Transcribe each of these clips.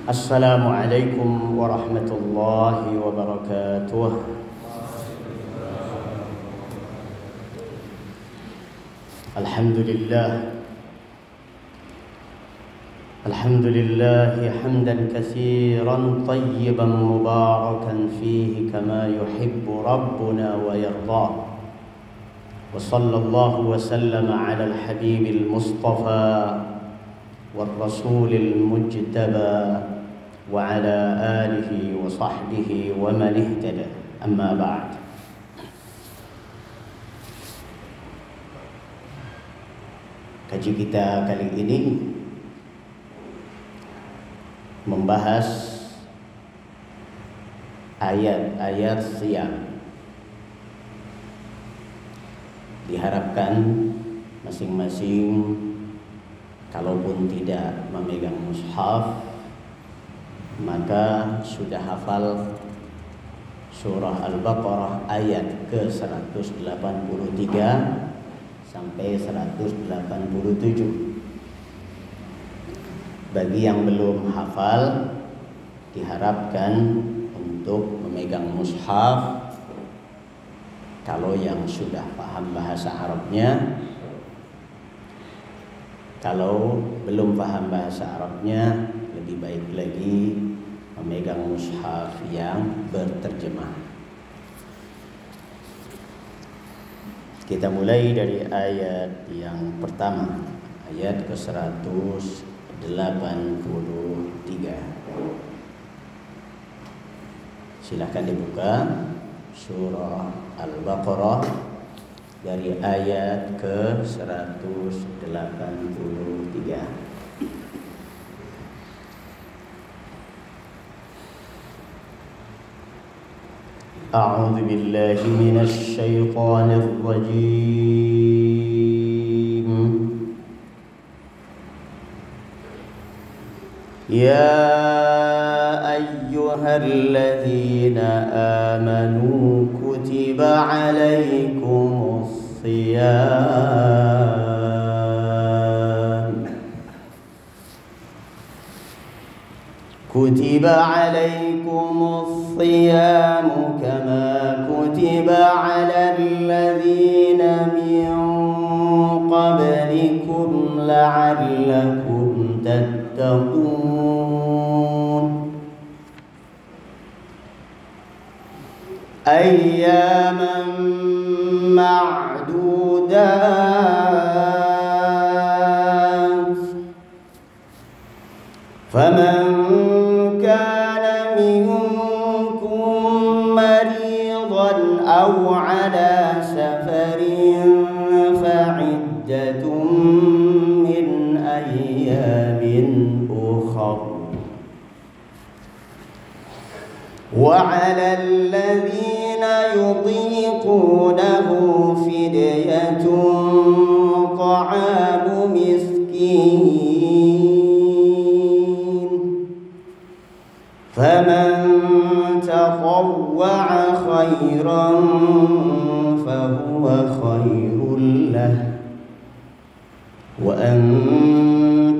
Assalamualaikum warahmatullahi wabarakatuh. Alhamdulillah hamdan katsiran tayyiban mubarakan fihi kama yuhibbu rabbuna wa yarda. Wa sallallahu wa sallama ala al-habibil mustafa wal rasulil mujtaba wa ala alihi wa sahbihi wa man ihtada. Amma ba'd. Kaji kita kali ini membahas ayat-ayat siyam. Diharapkan masing-masing kalaupun tidak memegang mushaf maka sudah hafal surah Al-Baqarah ayat ke-183 sampai 187. Bagi yang belum hafal diharapkan untuk memegang mushaf. Kalau yang sudah paham bahasa Arabnya, kalau belum paham bahasa Arabnya, lebih baik lagi memegang mushaf yang berterjemah. Kita mulai dari ayat yang pertama, ayat ke-183. Silakan dibuka surah Al-Baqarah dari ayat ke-183. A'udzu billahi minasy syaithanir rajim. Ya ayyuhalladzina amanu kutiba 'alaikumus shiyam kama kutiba 'alal ladzina min qablikum la'allakum tattaqun. Ayyaman ma'dudat. Faman kana minkum maridan aw 'ala safarin fa'iddatun min ayyamin ukhra. وعلى الذين يطيقونه فدية طعام مسكين فمن تطوع خيرا فهو خير له وأن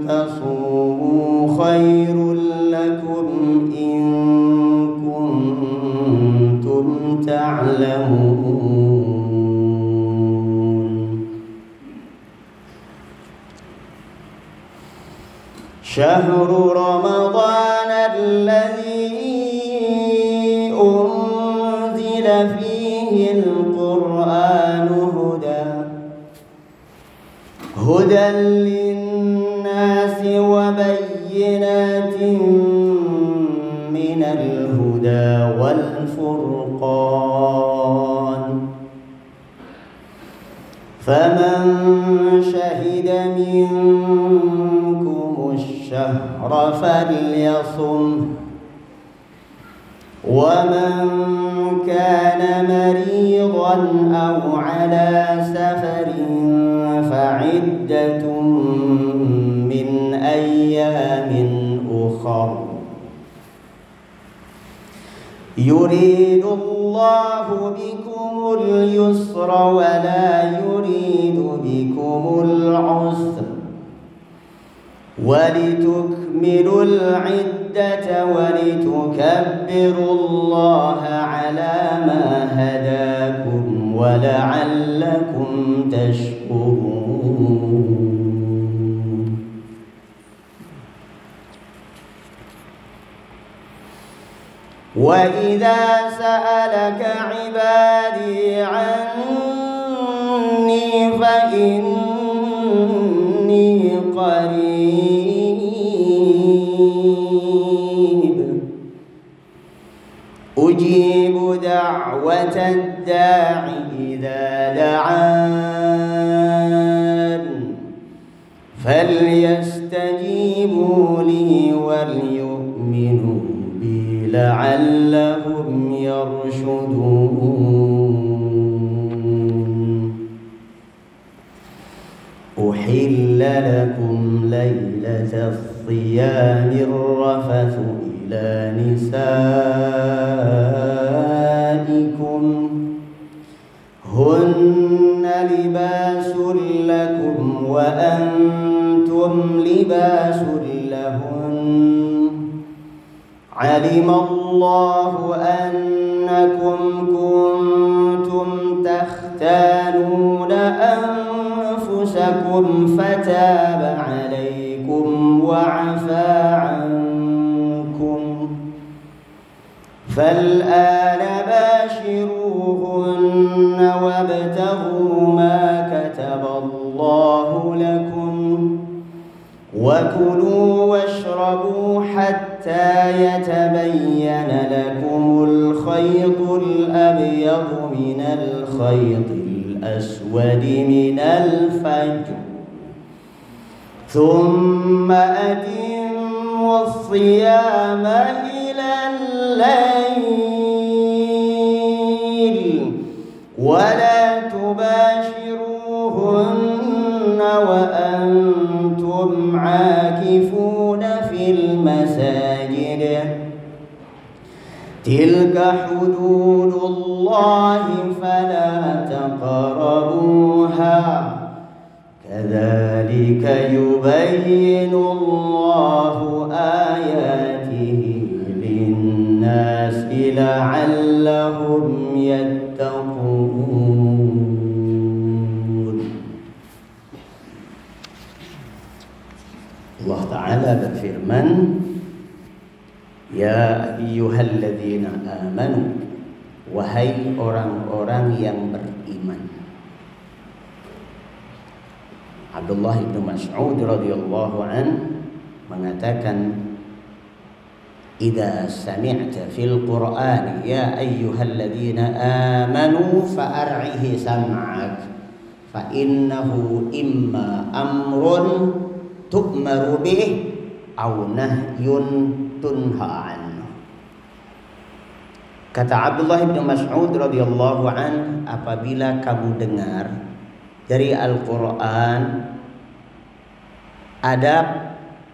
تصوموا خير لكم إن تعلمون. شهر رمضان الذي أنزل فيه القرآن هدى للناس وبينات من الهدى والفرقان فمن شهد منكم الشهر فليصم ومن كان مريضا أو على سفر فعدة من أيام أخر. يريد الله بكم اليسر ولا يريد بكم العسر ولتكملوا العدة العدة ولتكبروا الله على ما هداكم ولعلكم تشكرون. وإذا سألك عبادي عني فإني قريب أجيب دعوة الداع إذا دعان فليستجيبوا لي وليؤمنوا لعلهم يرشدون. أحل لكم ليلة الصيام الرفث إلى نسائكم هن لباس لكم وأنتم لباس لهن علم الله أنكم كنتم تختانون أنفسكم فتاب عليكم وعفى عنكم فالآن باشروهن وابتغوا ما كتب الله لكم وكلوا واشربوا حتى يتبين لكم الخيط الأبيض من الخيط الأسود من الفجر ثم أتموا الصيام إلى الليل ولا تباشروهن وأنتم عاكفون في المساجد تلك حدود الله فلا تقربوها كذلك يبين الله آياته للناس لعلهم يتقون. Allah Ta'ala berfirman, Ya ayyuhalladzina amanu, wahai orang-orang yang beriman. Abdullah bin Mas'ud radhiyallahu an mengatakan, Idza sami'ta fil Qur'an ya ayyuhalladzina amanu fa'ar'ihi sam'ak fa innahu imma amrun tu'maru bih aw nahyun tunha anhu. Kata Abdullah bin Mas'ud radhiyallahu an, apabila kamu dengar dari Al-Qur'an ada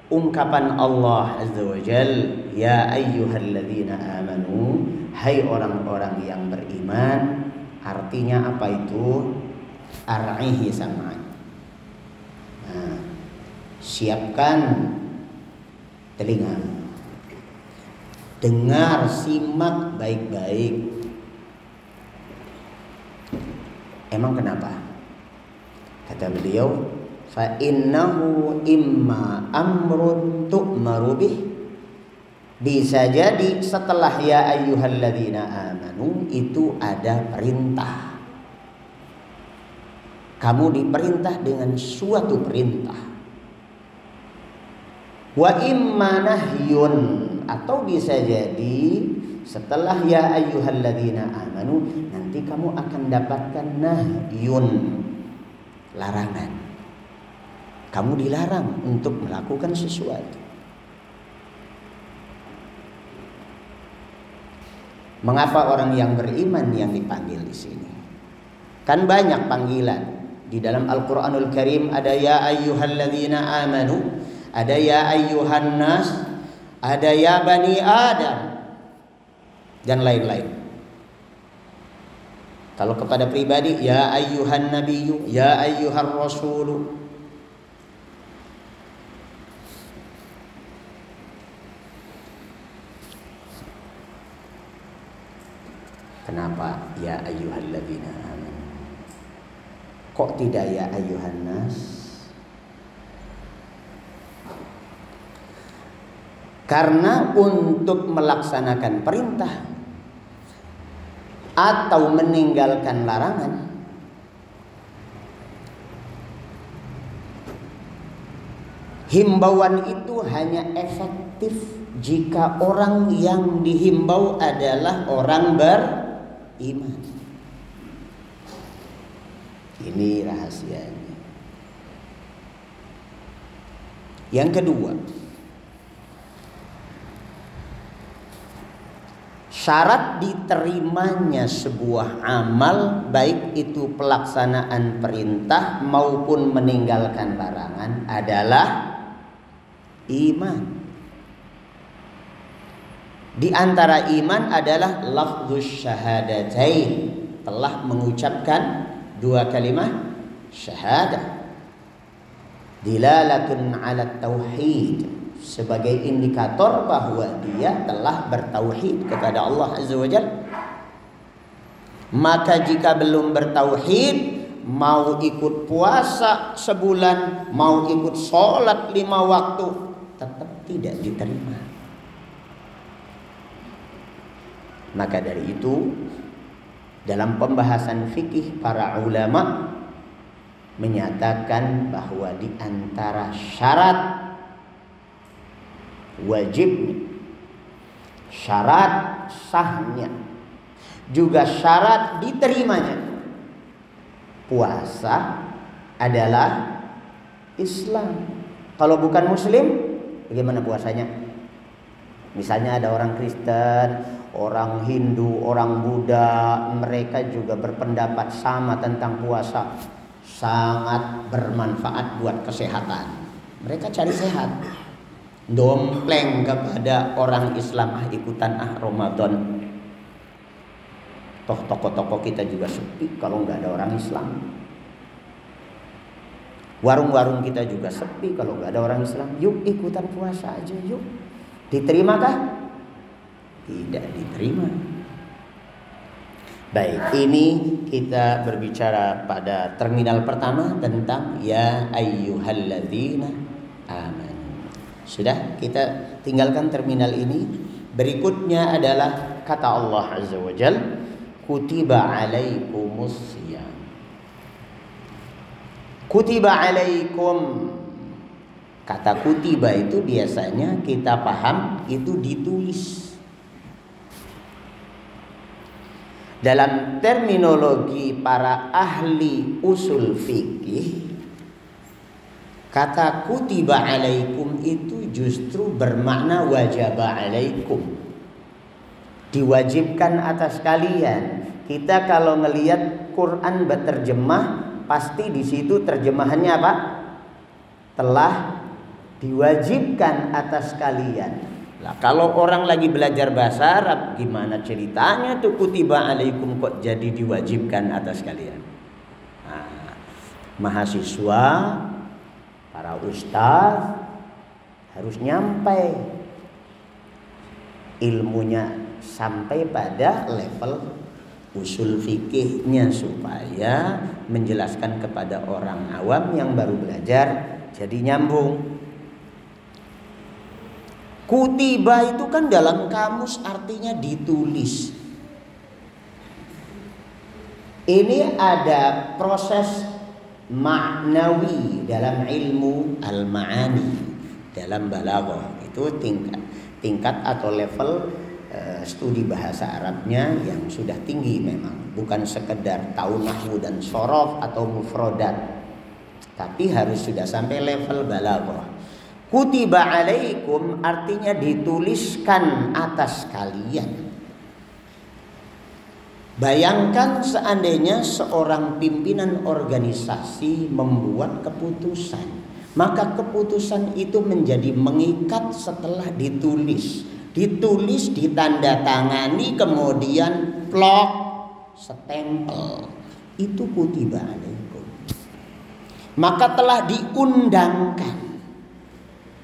ungkapan Allah Azza wa Jal, ya ayyuhalladzina amanu, hai orang-orang yang beriman, artinya apa itu? Ar'ihi sam'an. Nah, siapkan telinga, dengar, simak baik-baik. Emang kenapa? Kata beliau, fa innahu imma amrun tu'maru bih, bisa jadi setelah ya ayyuhalladzina amanu itu ada perintah. Kamu diperintah dengan suatu perintah. Wa imma nahyun, atau bisa jadi setelah ya ayyuhalladzina amanu nanti kamu akan dapatkan nahyun, larangan. Kamu dilarang untuk melakukan sesuatu. Mengapa orang yang beriman yang dipanggil di sini? Kan banyak panggilan. Di dalam Al-Qur'anul Karim ada ya ayyuhalladzina amanu, ada ya ayyuhan nas, ada ya bani Adam, dan lain-lain. Kalau kepada pribadi ya ayyuhan nabiyyu, ya ayyuhar rasulu. Kenapa ya ayyuhalladzina amanu? Kok tidak ya ayyuhan nas? Karena untuk melaksanakan perintah atau meninggalkan larangan, himbauan itu hanya efektif jika orang yang dihimbau adalah orang beriman. Ini rahasianya. Yang kedua, syarat diterimanya sebuah amal, baik itu pelaksanaan perintah maupun meninggalkan larangan, adalah iman. Di antara iman adalah lafdzus syahadatain, telah mengucapkan dua kalimat syahadah, dilalatun ala tauhid, sebagai indikator bahwa dia telah bertauhid kepada Allah Azza wa Jalla. Maka jika belum bertauhid, mau ikut puasa sebulan, mau ikut sholat 5 waktu, tetap tidak diterima. Maka dari itu, dalam pembahasan fikih, para ulama menyatakan bahwa di antara syarat wajibnya, syarat sahnya, juga syarat diterimanya puasa adalah Islam. Kalau bukan Muslim, bagaimana puasanya? Misalnya ada orang Kristen, orang Hindu, orang Buddha, mereka juga berpendapat sama tentang puasa, sangat bermanfaat buat kesehatan. Mereka cari sehat, dompleng kepada orang Islam, ikutan Ramadan. Toh toko-toko kita juga sepi kalau nggak ada orang Islam. Warung-warung kita juga sepi kalau nggak ada orang Islam. Yuk ikutan puasa aja yuk. Diterimakah? Tidak diterima. Baik, ini kita berbicara pada terminal pertama tentang ya ayyuhalladzina amanu. Sudah, kita tinggalkan terminal ini. Berikutnya adalah kata Allah Azza wa Jalla, kutiba alaikumus siyam. Kutiba alaikum. Kata kutiba itu biasanya kita paham itu ditulis. Dalam terminologi para ahli usul fikih, kata kutiba alaikum itu justru bermakna wajaba alaikum, diwajibkan atas kalian. Kita kalau ngelihat Quran berterjemah, pasti di situ terjemahannya apa? Telah diwajibkan atas kalian. Lah kalau orang lagi belajar bahasa Arab, gimana ceritanya tuh kutiba alaikum kok jadi diwajibkan atas kalian? Nah, mahasiswa, para ustaz harus nyampai ilmunya sampai pada level usul fikihnya supaya menjelaskan kepada orang awam yang baru belajar jadi nyambung. Kutiba itu kan dalam kamus artinya ditulis. Ini ada proses maknawi dalam ilmu al-ma'ani, dalam balaghah. Itu tingkat atau level studi bahasa Arabnya yang sudah tinggi memang. Bukan sekedar tahu nahwu dan shorof atau mufrodat, tapi harus sudah sampai level balaghah. Kutiba alaikum artinya dituliskan atas kalian. Bayangkan seandainya seorang pimpinan organisasi membuat keputusan, maka keputusan itu menjadi mengikat setelah ditulis. Ditulis, ditandatangani, kemudian plok, stempel. Itu kutiba alaikum. Maka telah diundangkan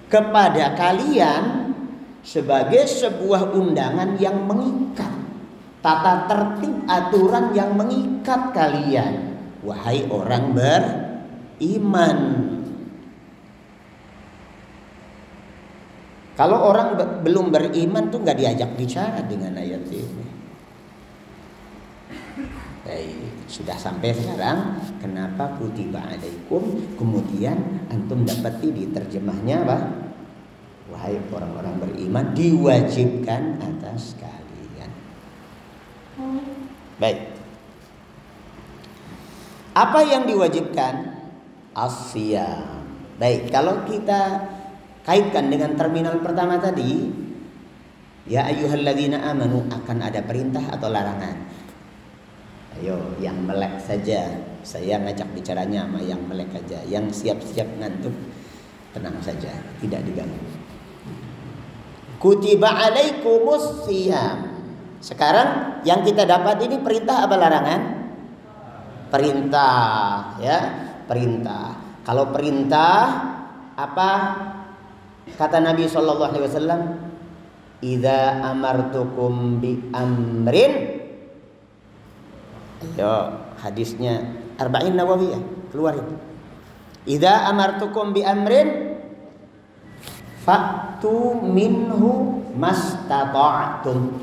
kepada kalian sebagai sebuah undangan yang mengikat. tata tertib aturan yang mengikat kalian, wahai orang beriman. Kalau orang belum beriman tuh nggak diajak bicara dengan ayat ini. Sudah sampai sekarang, kenapa kutiba alaikum, kemudian antum dapati di terjemahnya apa? Wahai orang-orang beriman, diwajibkan atas kalian. Baik. Apa yang diwajibkan? As-siyam. Baik, kalau kita kaitkan dengan terminal pertama tadi, ya ayyuhalladzina amanu, akan ada perintah atau larangan? Ayo, yang melek saja. Saya ngajak bicaranya sama yang melek aja. Yang siap-siap ngantuk, tenang saja, tidak diganggu. Kutiba alaikumus siyam. Sekarang yang kita dapat ini perintah apa larangan? Perintah, ya, perintah. Kalau perintah, apa kata Nabi SAW? Idza amartukum bi amrin. Yo, hadisnya Arba'in Nawawiyah, keluarin. Idza amartukum bi amrin fa'tu minhu mastata'tum.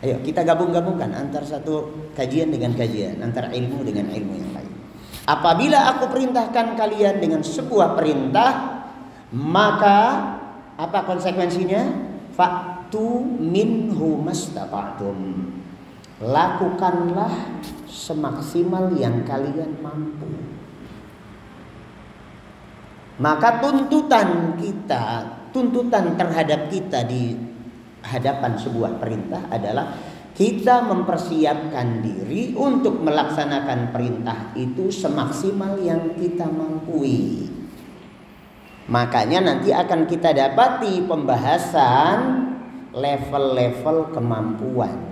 Ayo kita gabung-gabungkan antar satu kajian dengan kajian, antar ilmu dengan ilmu yang lain. Apabila aku perintahkan kalian dengan sebuah perintah, maka apa konsekuensinya? Fa'tu minhu mastata'tum. Lakukanlah semaksimal yang kalian mampu. Maka tuntutan terhadap kita di hadapan sebuah perintah adalah kita mempersiapkan diri untuk melaksanakan perintah itu semaksimal yang kita mampu. Makanya nanti akan kita dapati pembahasan level-level kemampuan.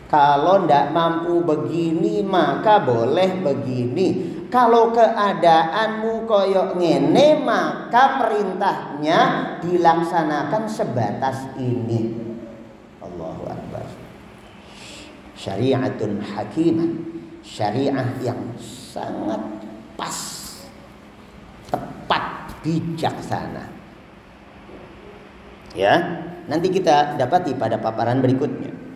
Kalau tidak mampu begini maka boleh begini. Kalau keadaanmu koyok ngene maka perintahnya dilaksanakan sebatas ini. Allahu Akbar. Syariatun hakimah, syariah yang sangat pas, tepat, bijaksana. Ya, nanti kita dapati pada paparan berikutnya.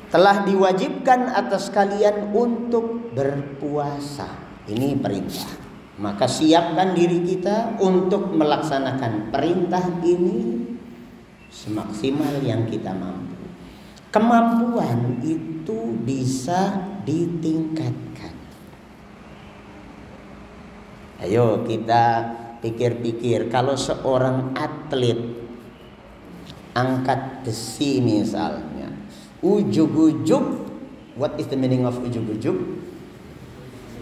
Telah diwajibkan atas kalian untuk berpuasa. Ini perintah. Maka siapkan diri kita untuk melaksanakan perintah ini semaksimal yang kita mampu. Kemampuan itu bisa ditingkatkan. Ayo kita pikir-pikir, kalau seorang atlet angkat besi misalnya, ujug-ujug, what is the meaning of ujug-ujug?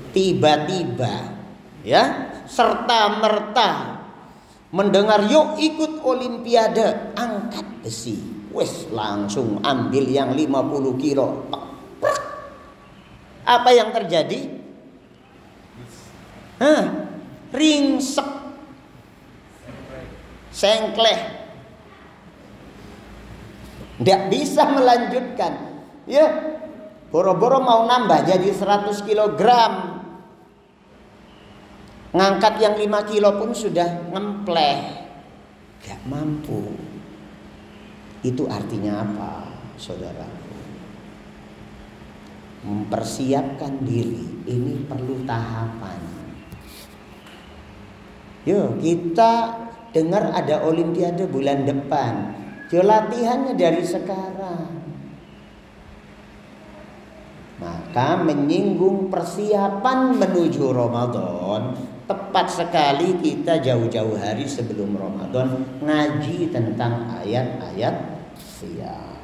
Tiba-tiba, ya, serta-merta mendengar yuk ikut olimpiade angkat besi, wes langsung ambil yang 50 kilo. Apa yang terjadi? Ringsek, sengkleh, tidak bisa melanjutkan. Ya, boro-boro mau nambah jadi 100 kilogram, ngangkat yang 5 kilo pun sudah ngempleh, gak mampu. Itu artinya apa, saudara? Mempersiapkan diri ini perlu tahapan. Yuk kita dengar ada olimpiade bulan depan. Yo latihannya dari sekarang. Maka menyinggung persiapan menuju Ramadan, tepat sekali kita jauh-jauh hari sebelum Ramadan ngaji tentang ayat-ayat siyam.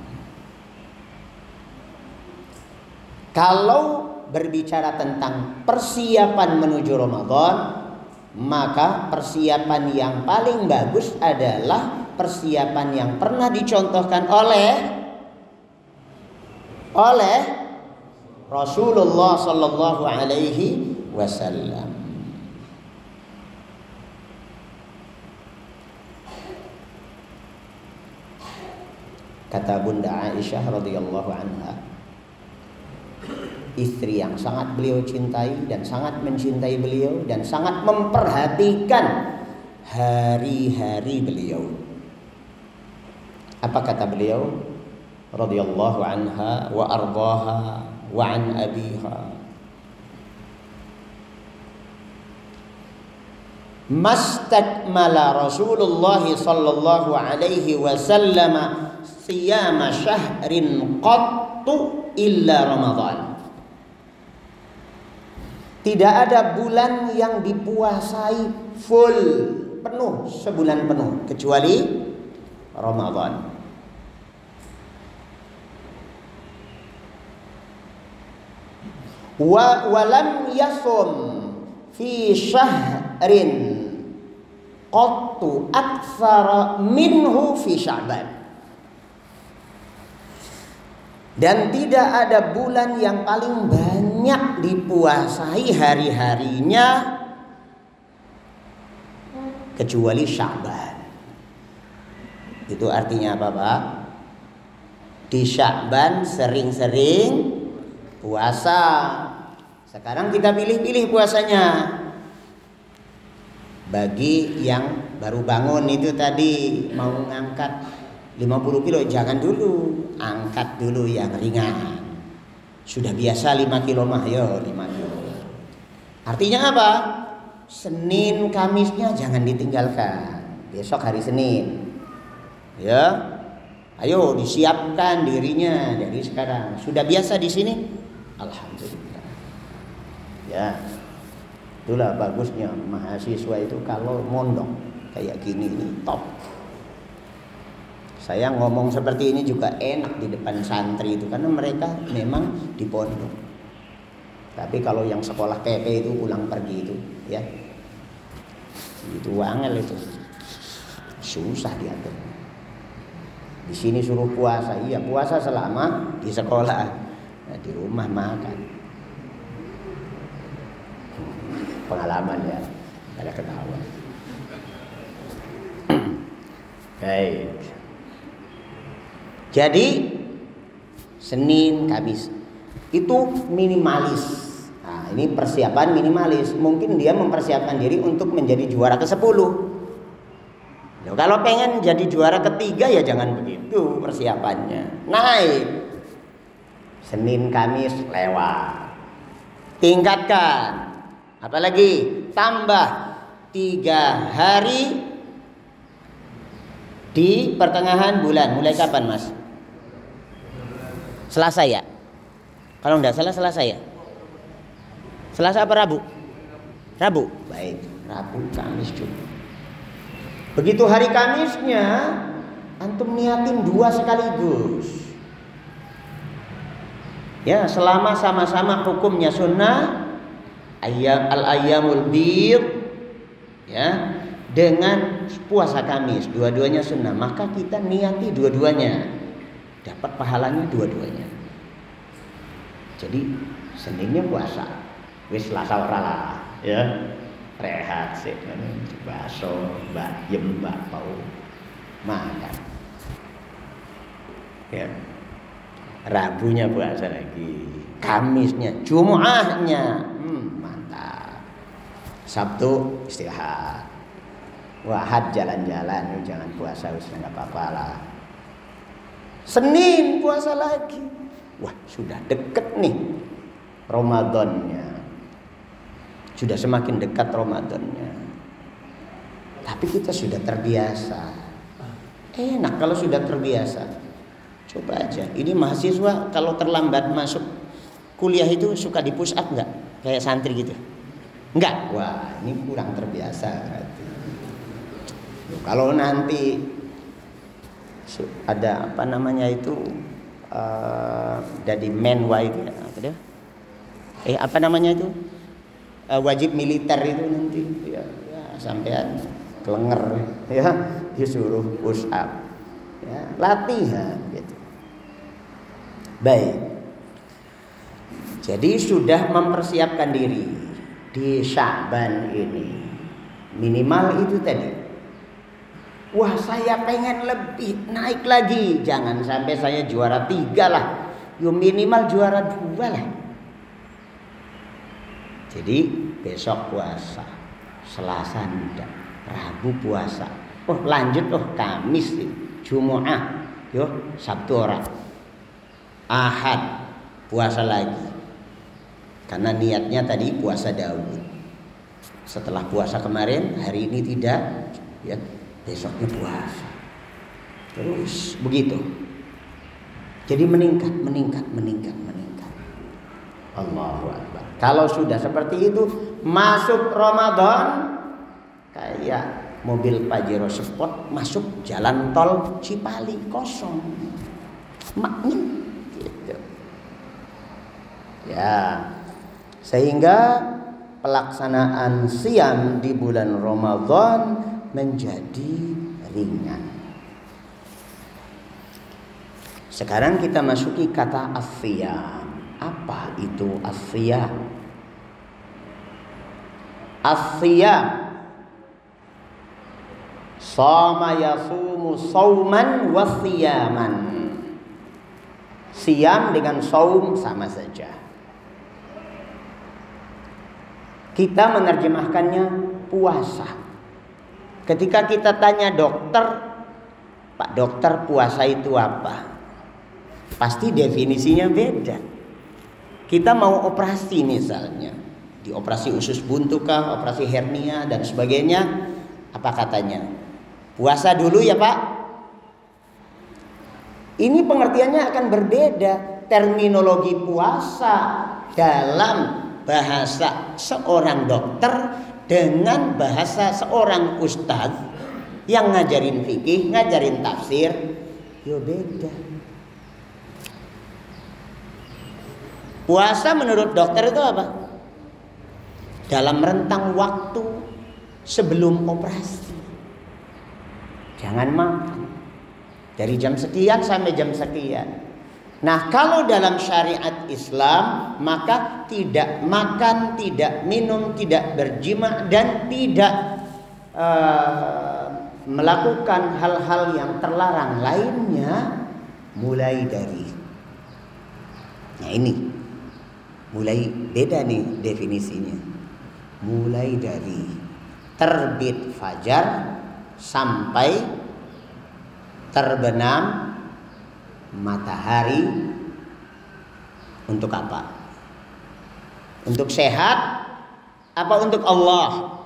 Kalau berbicara tentang persiapan menuju Ramadan, maka persiapan yang paling bagus adalah persiapan yang pernah dicontohkan oleh Rasulullah sallallahu alaihi wasallam. Kata Bunda Aisyah radhiyallahu anha, istri yang sangat beliau cintai dan sangat mencintai beliau dan sangat memperhatikan hari-hari beliau. Apa kata beliau? Radhiyallahu anha wa ardaha wa an abiha. Mastakmala Rasulullah sallallahu alaihi wasallam siyama syahrin qattu illa Ramadan. Tidak ada bulan yang dipuasai full penuh, sebulan penuh, kecuali Ramadan. Walam yasum fi syahrin qattu aktsara minhu fi Sya'ban. Dan tidak ada bulan yang paling banyak dipuasai hari-harinya kecuali Sya'ban. Itu artinya apa, Pak? Di Sya'ban sering-sering puasa. Sekarang kita pilih-pilih puasanya. Bagi yang baru bangun itu tadi mau ngangkat 50 kilo, jangan dulu, angkat dulu yang ringan. Sudah biasa 5 kilo mah, yo 5 kilo. Artinya apa? Senin Kamisnya jangan ditinggalkan. Besok hari Senin, ya, ayo disiapkan dirinya dari sekarang. Sudah biasa di sini, alhamdulillah. Ya, itulah bagusnya mahasiswa itu kalau mondok kayak gini ini top. Saya ngomong seperti ini juga enak di depan santri itu karena mereka memang di pondok. Tapi kalau yang sekolah PP itu pulang pergi itu, ya, itu angel itu, susah diatur. Di sini suruh puasa, iya puasa selama di sekolah, nah, di rumah makan. Pengalaman ya, ada ketawa. Baik. Jadi Senin, Kamis itu minimalis. Nah, ini persiapan minimalis. Mungkin dia mempersiapkan diri untuk menjadi juara ke-10. Nah, kalau pengen jadi juara ketiga ya jangan begitu persiapannya. Naik. Senin, Kamis lewat. Tingkatkan. Apalagi tambah 3 hari di pertengahan bulan. Mulai kapan, Mas? Selasa ya? Kalau enggak salah Selasa ya? Selasa apa Rabu? Rabu. Baik, Rabu, Kamis, Jumat. Begitu hari Kamisnya antum niatin 2 sekaligus. Ya, selama sama-sama hukumnya sunnah, al-ayyamul bid, ya, dengan puasa Kamis, dua-duanya sunnah, maka kita niati dua-duanya. Dapat pahalanya dua-duanya. Jadi Seninnya puasa, wis Selasa ora lah, ya. Rehat sih, bakso, bayem, bakpao, makan. Ya. Rabunya puasa lagi, Kamisnya, Jumatnya, mantap. Sabtu istirahat. Wahad jalan-jalan, jangan puasa, wis enggak apa-apa lah. Senin puasa lagi. Wah, sudah deket nih Ramadannya. Sudah semakin dekat Ramadannya. Tapi kita sudah terbiasa. Enak kalau sudah terbiasa. Coba aja. Ini mahasiswa kalau terlambat masuk kuliah itu suka di push up enggak? Kayak santri gitu. Enggak. Wah, ini kurang terbiasa. Kalau nanti ada apa namanya itu jadi menwa itu ya, apa namanya itu wajib militer itu nanti ya, sampean kelenger ya disuruh push up ya, latihan gitu. Baik, jadi sudah mempersiapkan diri di Sya'ban ini minimal itu tadi. Wah, saya pengen lebih, naik lagi. Jangan sampai saya juara 3 lah. Yo minimal juara 2 lah. Jadi besok puasa, Selasa tidak, Rabu puasa. Oh lanjut, Kamis, Jumat, yo Sabtu orang, Ahad puasa lagi. Karena niatnya tadi puasa Daud. Setelah puasa kemarin, hari ini tidak, ya besoknya puasa. Terus begitu. Jadi meningkat. Allahu Akbar. Kalau sudah seperti itu, masuk Ramadan kayak mobil Pajero Sport masuk jalan tol Cipali kosong. Maknya gitu. Ya. Sehingga pelaksanaan siam di bulan Ramadan menjadi ringan. Sekarang kita masuki kata as-siyam. Apa itu as-siyam? As-siyam sama yasumu sauman wa siyaman. Siam dengan saum sama saja. Kita menerjemahkannya puasa. Ketika kita tanya dokter, Pak dokter puasa itu apa? Pasti definisinya beda. Kita mau operasi misalnya, di operasi usus buntu kah, operasi hernia dan sebagainya, apa katanya? Puasa dulu ya Pak. Ini pengertiannya akan berbeda. Terminologi puasa dalam bahasa seorang dokter dengan bahasa seorang ustadz yang ngajarin fikih, ngajarin tafsir, yo beda. Puasa menurut dokter itu apa? Dalam rentang waktu sebelum operasi. Jangan makan. Dari jam sekian sampai jam sekian. Nah, kalau dalam syariat Islam, maka tidak makan, tidak minum, tidak berjima, dan tidak melakukan hal-hal yang terlarang lainnya mulai dari. Nah ini, mulai beda nih definisinya. Mulai dari terbit fajar sampai terbenam matahari. Untuk apa? Untuk sehat apa untuk Allah?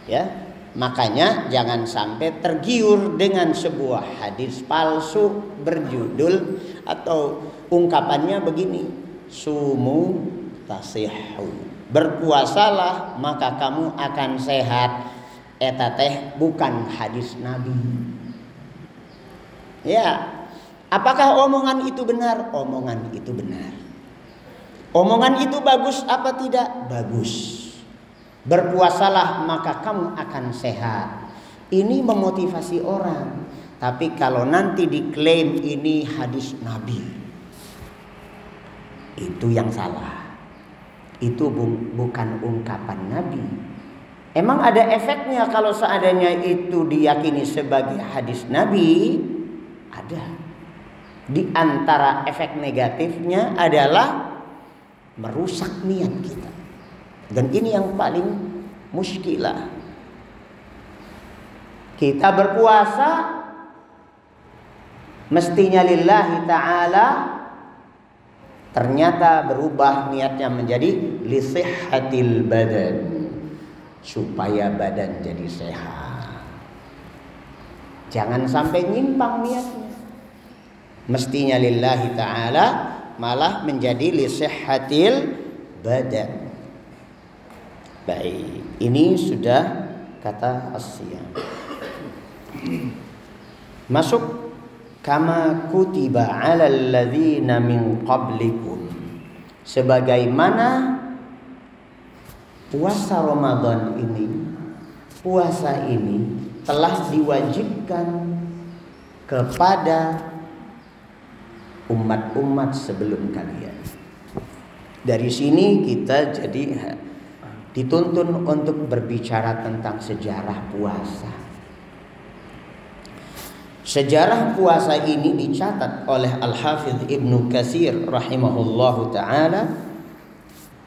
Ya, makanya jangan sampai tergiur dengan sebuah hadis palsu berjudul atau ungkapannya begini, sumu tasihhu, berpuasalah maka kamu akan sehat. Eta teh bukan hadis Nabi. Ya, apakah omongan itu benar? Omongan itu benar. Omongan itu bagus apa tidak? Bagus. Berpuasalah maka kamu akan sehat. Ini memotivasi orang. Tapi kalau nanti diklaim ini hadis Nabi, itu yang salah. Itu bukan ungkapan Nabi. Emang ada efeknya kalau seandainya itu diyakini sebagai hadis Nabi? Ada. Di antara efek negatifnya adalah merusak niat kita. Dan ini yang paling muskilah. Kita berpuasa mestinya lillahi ta'ala, ternyata berubah niatnya menjadi lisihhatil badan, supaya badan jadi sehat. Jangan sampai nyimpang niatnya. Mestinya lillahi ta'ala malah menjadi lisihhatil badan. Baik, ini sudah kata as-siyam. Masuk kama kutiba 'alal ladzina min qablikum, sebagaimana puasa Ramadan ini, puasa ini telah diwajibkan kepada umat-umat sebelum kalian. Dari sini kita jadi dituntun untuk berbicara tentang sejarah puasa. Sejarah puasa ini dicatat oleh Al-Hafidh Ibnu Katsir rahimahullahu ta'ala.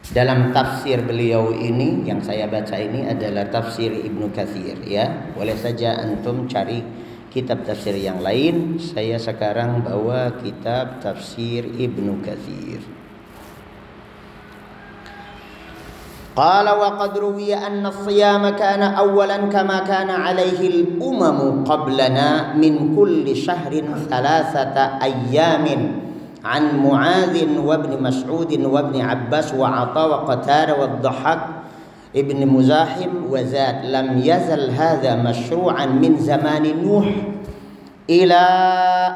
Dalam tafsir beliau ini, yang saya baca ini adalah tafsir Ibnu Katsir ya. Boleh saja antum cari kitab tafsir yang lain. Saya sekarang bawa kitab tafsir Ibnu Katsir. Qala wa qad ruwiya anna as-siyama kana awwalan kama kana alayhi al-umam qablana min kulli shahrin thalathata ayyamin an Mu'adz wa ibn Mas'ud wa ibn Abbas wa 'Atha wa Qatada wa Dhahhak ibn Muzahim wa Zad lam yazal hadha mashru'an min zaman Nuh ila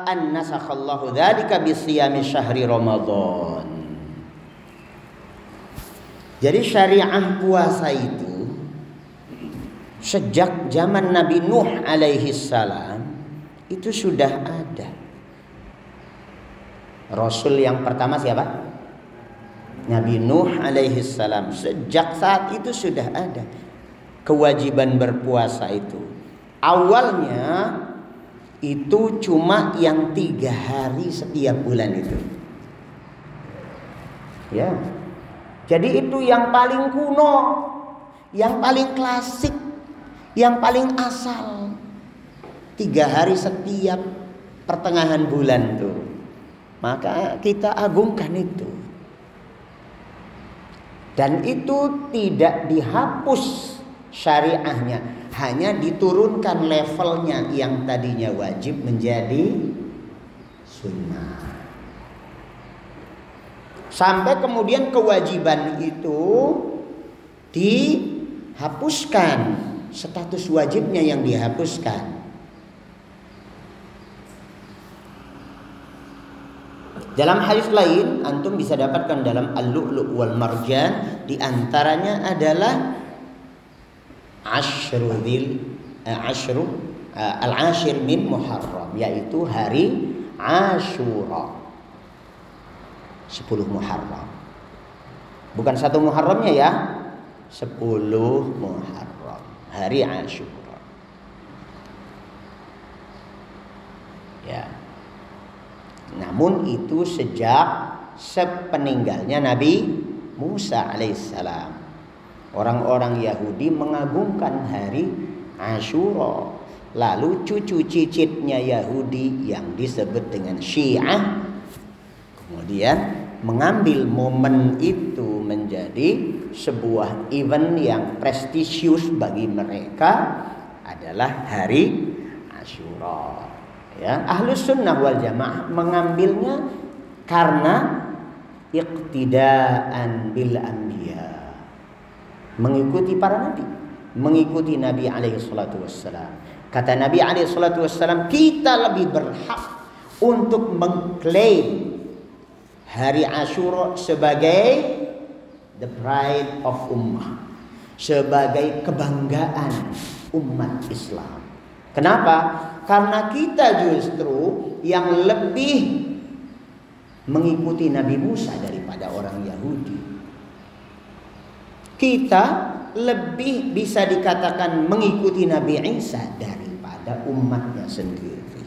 an nasakha Allah dhalika bi siyami syahri Ramadan. Jadi syariah puasa itu sejak zaman Nabi Nuh alaihi salam itu sudah ada. Rasul yang pertama siapa? Nabi Nuh alaihi salam. Sejak saat itu sudah ada kewajiban berpuasa itu. Awalnya itu cuma yang 3 hari setiap bulan itu. Ya. Jadi itu yang paling kuno, yang paling klasik, yang paling asal. 3 hari setiap pertengahan bulan tuh. Maka kita agungkan itu. Dan itu tidak dihapus syariahnya, hanya diturunkan levelnya yang tadinya wajib menjadi sunnah. Sampai kemudian kewajiban itu dihapuskan, status wajibnya yang dihapuskan. Dalam hadis lain antum bisa dapatkan dalam Al-Lu'lu' wal Marjan, di antaranya adalah al-ashir min Muharram, yaitu hari Ashura. 10 Muharram. Bukan 1 Muharramnya ya. 10 Muharram, hari Ashura. Ya. Namun itu sejak sepeninggalnya Nabi Musa alaihissalam. Orang-orang Yahudi mengagungkan hari Ashura. Lalu cucu cicitnya Yahudi yang disebut dengan Syiah kemudian mengambil momen itu menjadi sebuah event yang prestisius bagi mereka adalah hari Ashura. Ya, Ahlus Sunnah wal Jamaah mengambilnya karena iqtidaan bil anbiya, mengikuti para nabi, mengikuti Nabi alaihi salatu wassalam. Kata Nabi alaihi salatu wassalam, kita lebih berhak untuk mengklaim hari Ashura sebagai the pride of ummah, sebagai kebanggaan umat Islam. Kenapa? Karena kita justru yang lebih mengikuti Nabi Musa daripada orang Yahudi. Kita lebih bisa dikatakan mengikuti Nabi Isa daripada umatnya sendiri.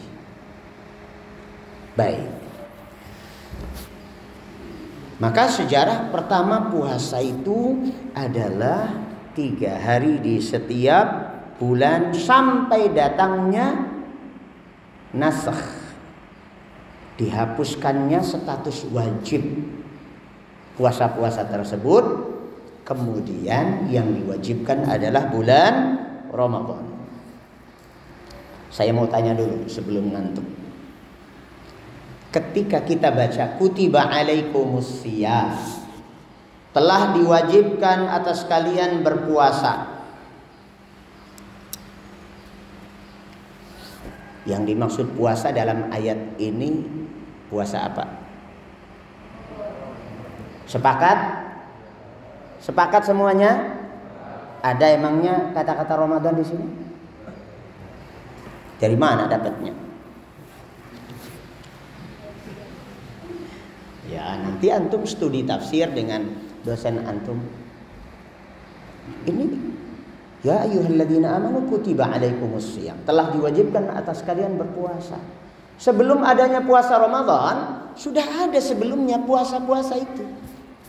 Baik. Maka sejarah pertama puasa itu adalah 3 hari di setiap bulan sampai datangnya nasakh, dihapuskannya status wajib puasa-puasa tersebut. Kemudian yang diwajibkan adalah bulan Ramadan. Saya mau tanya dulu sebelum ngantuk. Ketika kita baca kutiba alaikumus shiyam, telah diwajibkan atas kalian berpuasa, yang dimaksud puasa dalam ayat ini puasa apa? Sepakat? Sepakat semuanya? Ada emangnya kata-kata Ramadan di sini? Dari mana dapatnya? Ya, nanti antum studi tafsir dengan dosen antum. Ini ya ayyuhalladzina amanu kutiba alaikumusshiyam, telah diwajibkan atas kalian berpuasa. Sebelum adanya puasa Ramadan, sudah ada sebelumnya puasa-puasa itu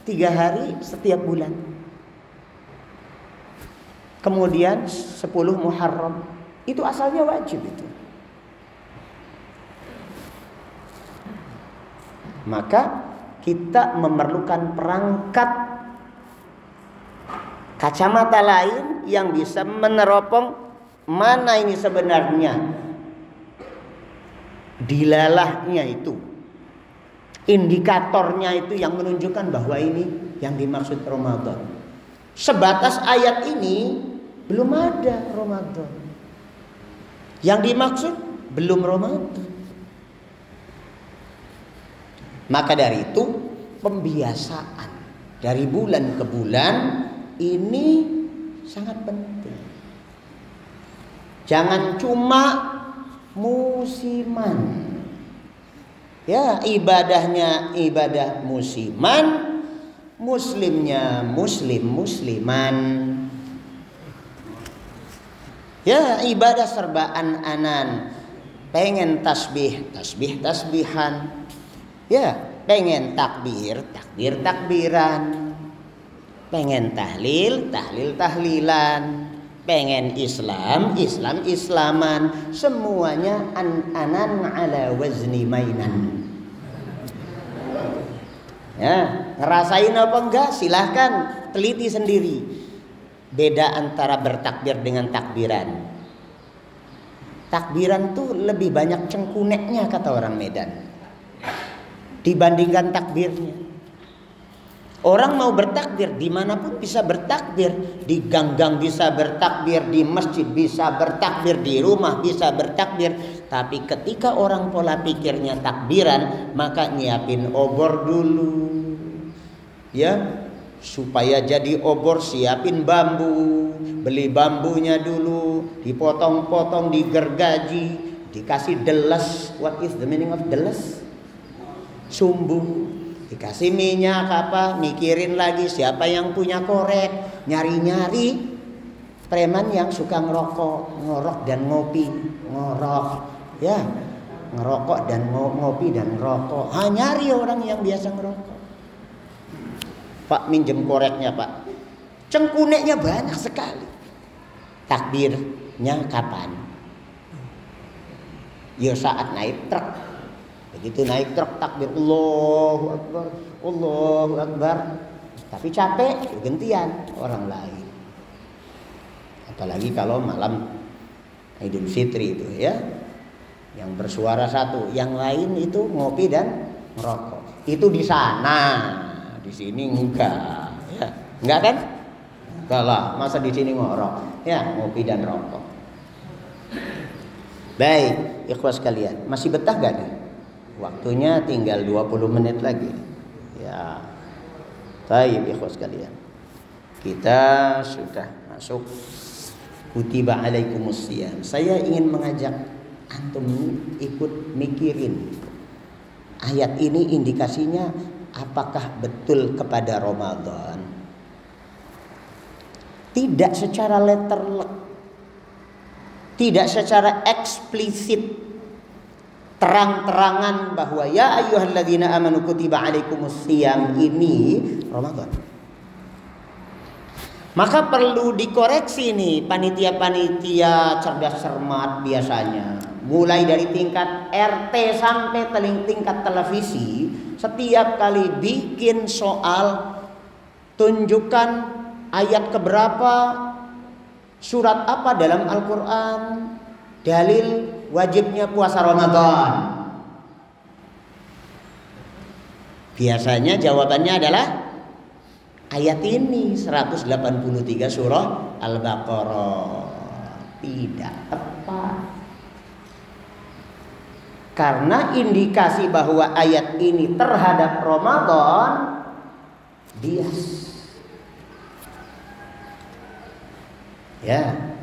3 hari setiap bulan. Kemudian 10 Muharram, itu asalnya wajib itu. Maka kita memerlukan perangkat kacamata lain yang bisa meneropong mana ini sebenarnya dilalahnya itu, indikatornya itu yang menunjukkan bahwa ini yang dimaksud Ramadan. Sebatas ayat ini belum ada Ramadan. Yang dimaksud belum Ramadan. Maka dari itu pembiasaan dari bulan ke bulan ini sangat penting. Jangan cuma musiman. Ya, ibadahnya ibadah musiman, muslimnya musliman. Ya, ibadah serba an-anan. Pengen tasbihan. Ya, pengen takbiran. Pengen tahlilan. Pengen Islaman. Semuanya an-anan ala wazni mainan. Ya, ngerasain apa enggak? Silahkan teliti sendiri. Beda antara bertakbir dengan takbiran. Takbiran tuh lebih banyak cengkuneknya kata orang Medan dibandingkan takbirnya. Orang mau bertakbir dimanapun bisa bertakbir, di ganggang bisa bertakbir, di masjid bisa bertakbir, di rumah bisa bertakbir. Tapi ketika orang pola pikirnya takbiran, maka nyiapin obor dulu, ya, supaya jadi obor siapin bambu, beli bambunya dulu, dipotong-potong, digergaji, dikasih deles. What is the meaning of deles? Sumbu. Dikasih minyak apa, mikirin lagi siapa yang punya korek, nyari-nyari preman yang suka ngorok dan ngopi, ya, ngerokok dan ngopi dan ngerokok. Nyari orang yang biasa ngerokok. Pak, minjem koreknya Pak. Cengkuneknya banyak sekali. Takbirnya kapan? Ya saat naik truk. Begitu naik truk takbir Allahu Akbar. Tapi capek gantian orang lain. Apalagi kalau malam Idul Fitri itu ya. Yang bersuara satu, yang lain itu ngopi dan merokok. Itu di sana, di sini enggak. Ya, enggak kan? Enggak lah, masa di sini ngorok. Ya, ngopi dan rokok. Baik, ikhwas sekalian, masih betah gak nih? Waktunya tinggal 20 menit lagi. Ya. Baik, ikhwas sekalian. Kita sudah masuk kutiba alaikumusshiyam. Saya ingin mengajak antum ikut mikirin ayat ini, indikasinya apakah betul kepada Ramadan? Tidak secara letterlek, tidak secara eksplisit terang-terangan bahwa ya ayyuhalladzina amanu kutiba alaikumusshiyam ini Ramadan. Maka perlu dikoreksi nih panitia-panitia cerdas cermat biasanya. Mulai dari tingkat RT sampai tingkat televisi, setiap kali bikin soal tunjukkan ayat keberapa, surat apa dalam Al-Quran, dalil wajibnya puasa Ramadan. Biasanya jawabannya adalah ayat ini 183 surah Al-Baqarah. Tidak tepat. Karena indikasi bahwa ayat ini terhadap Ramadan bias. Ya.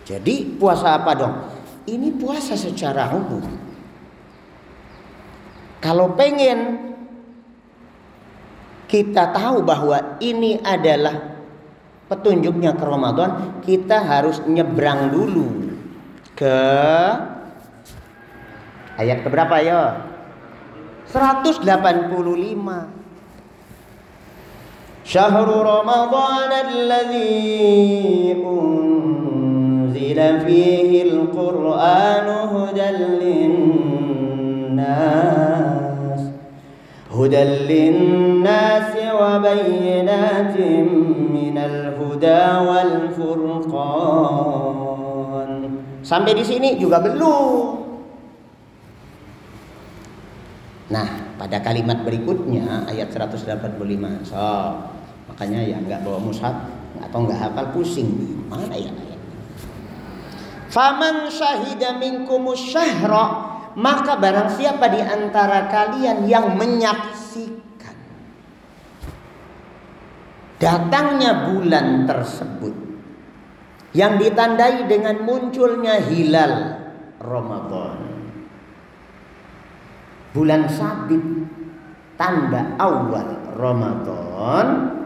Jadi puasa apa dong? Ini puasa secara umum. Kalau pengen kita tahu bahwa ini adalah petunjuknya ke Ramadan, kita harus nyebrang dulu ke ayat keberapa ya? 185. Syahrul Ramadan alladzi unzila fihi al-Qur'anu hudan linnas wa bayyinatin minal huda wal furqan. Sampai di sini juga belum. Nah, pada kalimat berikutnya ayat 185. So, makanya ya nggak bawa mushaf atau nggak hafal pusing. Mana ya ayat? Faman syahida minkumus syahra, maka barang siapa di antara kalian yang menyaksikan datangnya bulan tersebut yang ditandai dengan munculnya hilal Ramadan, bulan sabit, tanda awal Ramadan,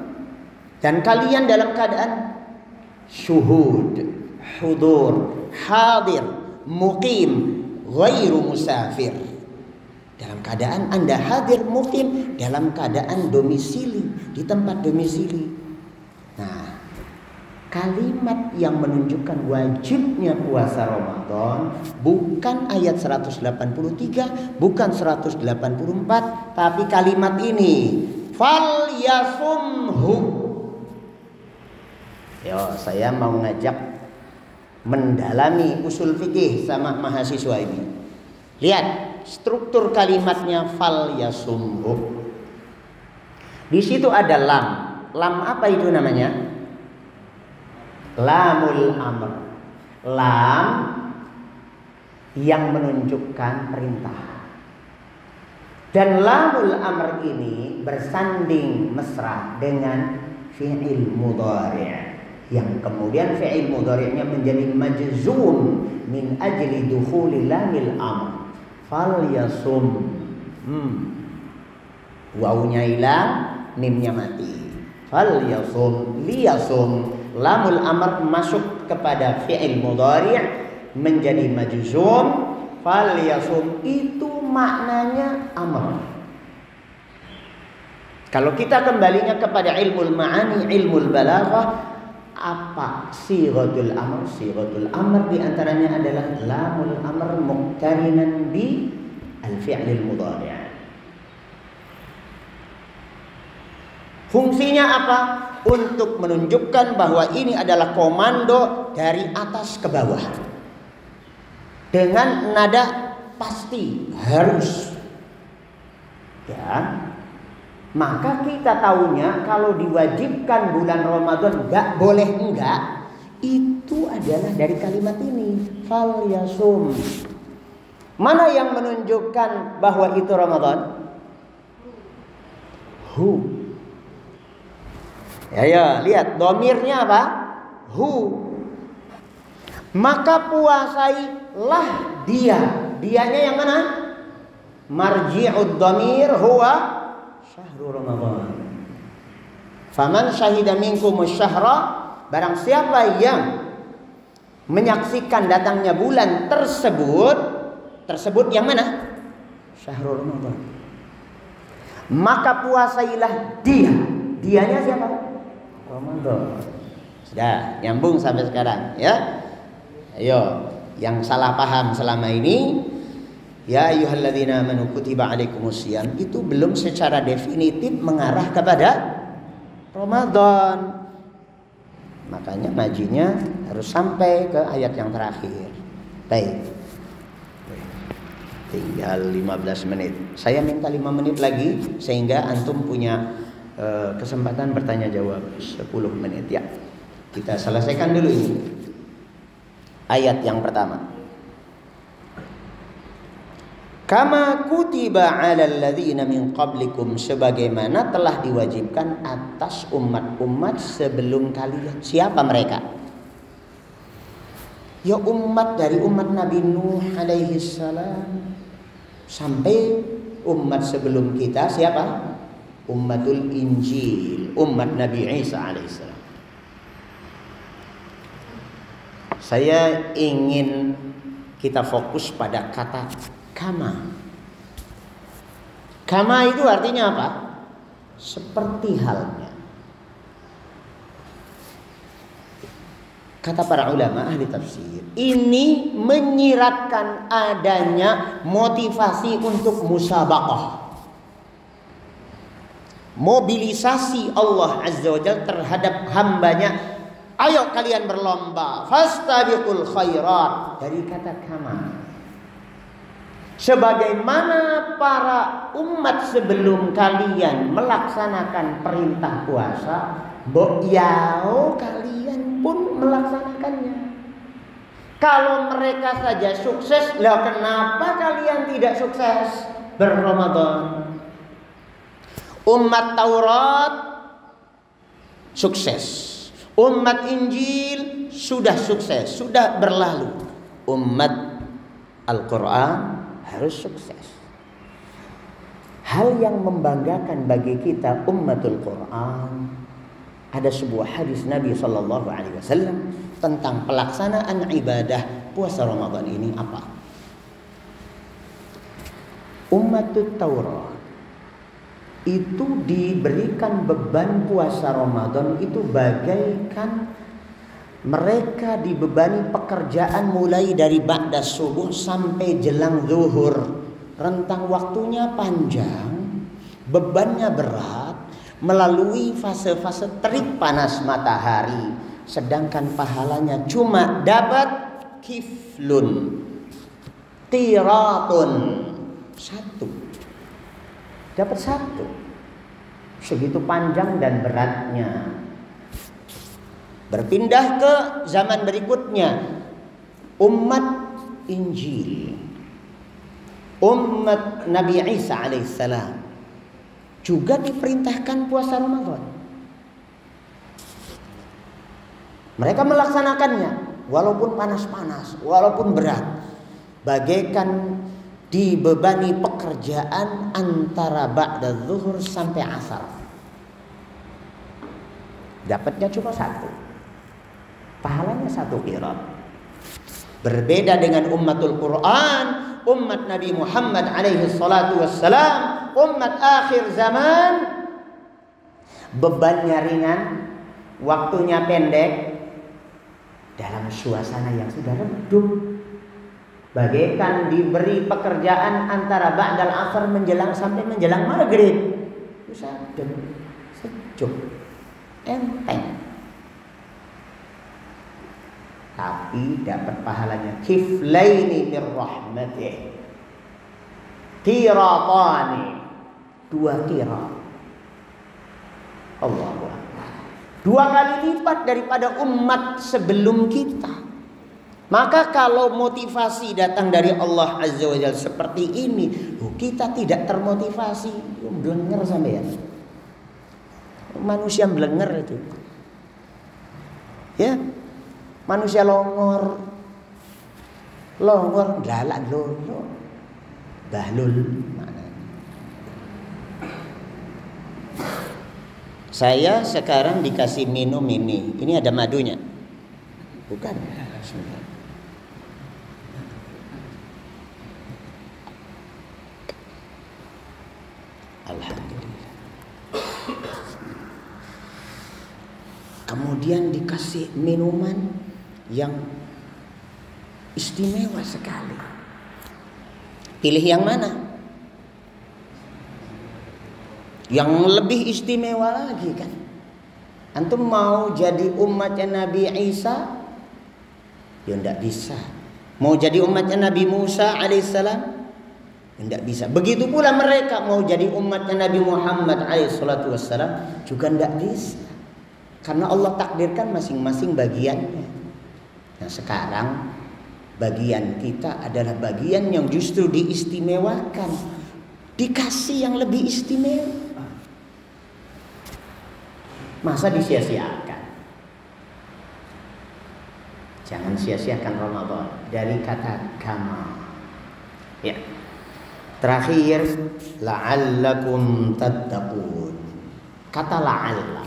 dan kalian dalam keadaan syuhud, hudur, hadir, muqim, ghairu musafir. Dalam keadaan Anda hadir, muqim, dalam keadaan domisili, di tempat domisili. Nah, kalimat yang menunjukkan wajibnya puasa Ramadan bukan ayat 183, bukan 184, tapi kalimat ini, fal yasumhu. Yo, saya mau ngajak mendalami usul fikih sama mahasiswa ini. Lihat struktur kalimatnya, fal yasumhu. Di situ ada lam. Lam apa itu namanya? Lamul amr. Lam yang menunjukkan perintah. Dan lamul amr ini bersanding mesra dengan fi'il mudhari', yang kemudian fi'il mudhari'nya menjadi majzum min ajli dukhuli lamil amr. Fal yasum. Wawunya hilang, mimnya mati. Fal yasum, liyasum. Lamul amr masuk kepada fi'il mudhari' menjadi majzum. Fal yasum itu maknanya amr. Kalau kita kembalinya kepada ilmul ma'ani, ilmul balaghah, apa sighatul amr? Sighatul amr diantaranya adalah lamul amr muqtarinan bi al-fi'lil mudhari'. Fungsinya apa? Untuk menunjukkan bahwa ini adalah komando dari atas ke bawah, dengan nada pasti, harus. Ya. Maka kita tahunya kalau diwajibkan bulan Ramadan enggak boleh enggak, itu adalah dari kalimat ini, fal yasum. Mana yang menunjukkan bahwa itu Ramadan? Hu. Ya, lihat domirnya apa? Hu. Maka puasailah dia. Dianya yang mana? Marji'ud dhamir huwa syahrul Ramadan. Faman syahida minkumus syahra, barang siapa yang menyaksikan datangnya bulan tersebut yang mana? Syahrul Ramadan. Maka puasailah dia. Dianya siapa? Ramadan. Sudah nyambung sampai sekarang ya. Ayo, yang salah paham selama ini, ya ayyuhalladzina amanu kutiba alaikumusiyam, itu belum secara definitif mengarah kepada Ramadan. Makanya majinya harus sampai ke ayat yang terakhir. Baik. Tinggal 15 menit. Saya minta 5 menit lagi sehingga antum punya kesempatan bertanya jawab 10 menit ya. Kita selesaikan dulu ini. Ayat yang pertama. Kama kutiba 'alal ladzina min qablikum, sebagaimana telah diwajibkan atas umat-umat sebelum kalian. Siapa mereka? Ya umat dari umat Nabi Nuh alaihi salam sampai umat sebelum kita. Siapa? ummatul Injil, umat Nabi Isa alaihissalam. Saya ingin kita fokus pada kata kama. Kama itu artinya apa? Seperti halnya. Kata para ulama ahli tafsir, ini menyiratkan adanya motivasi untuk musabaqah. Mobilisasi Allah Azza wa Jalla terhadap hambanya. Ayo kalian berlomba, fastabiqul khairat, dari kata kama. Sebagaimana para umat sebelum kalian melaksanakan perintah puasa, yao kalian pun melaksanakannya. Kalau mereka saja sukses, lah kenapa kalian tidak sukses berRamadan? Umat Taurat sukses, umat Injil sudah sukses, sudah berlalu. Umat Al-Quran harus sukses. Hal yang membanggakan bagi kita ummatul Quran, ada sebuah hadis Nabi SAW tentang pelaksanaan ibadah puasa Ramadan ini apa? Ummatul Taurat itu diberikan beban puasa Ramadan itu bagaikan mereka dibebani pekerjaan mulai dari ba'da subuh sampai jelang zuhur. Rentang waktunya panjang, bebannya berat, melalui fase-fase terik panas matahari. Sedangkan pahalanya cuma dapat kiflun, tiratun, satu. Dapat satu. Segitu panjang dan beratnya. Berpindah ke zaman berikutnya, umat Injil, umat Nabi Isa alaihissalam juga diperintahkan puasa Ramadan. Mereka melaksanakannya walaupun panas-panas, walaupun berat, bagaikan dibebani pekerjaan antara ba'da zuhur sampai asar. Dapatnya cuma satu, pahalanya satu qirat. Berbeda dengan ummatul Quran, umat Nabi Muhammad alaihi salatu wassalam, umat akhir zaman, bebannya ringan, waktunya pendek, dalam suasana yang sudah redup, bagaikan diberi pekerjaan antara ba'dal asar menjelang sampai menjelang maghrib. Itu sadar, sejuk, enteng. Tapi dapat pahalanya kiflaini mir rahmatih, qiratani, 2 qirat. Allahu Akbar. 2 kali lipat daripada umat sebelum kita. Maka kalau motivasi datang dari Allah Azza wa Jalla seperti ini, kita tidak termotivasi. Blenger sampean. Manusia blenger itu. Ya. Manusia longor galak lolo, bahlul. Saya sekarang dikasih minum ini ada madunya, bukan? Alhamdulillah. Kemudian dikasih minuman yang istimewa sekali. Pilih yang mana? Yang lebih istimewa lagi kan? Antum mau jadi umatnya Nabi Isa? Ya enggak bisa. Mau jadi umatnya Nabi Musa alaihissalam? Enggak bisa. Begitu pula mereka mau jadi umatnya Nabi Muhammad alaihissalatu wassalam juga enggak bisa. Karena Allah takdirkan masing-masing bagiannya. Nah sekarang bagian kita adalah bagian yang justru diistimewakan, dikasih yang lebih istimewa. Masa disia-siakan? Jangan sia-siakan Ramadan. Dari kata kama. Ya. Terakhir, la'allakum tattaqun. Kata la'alla.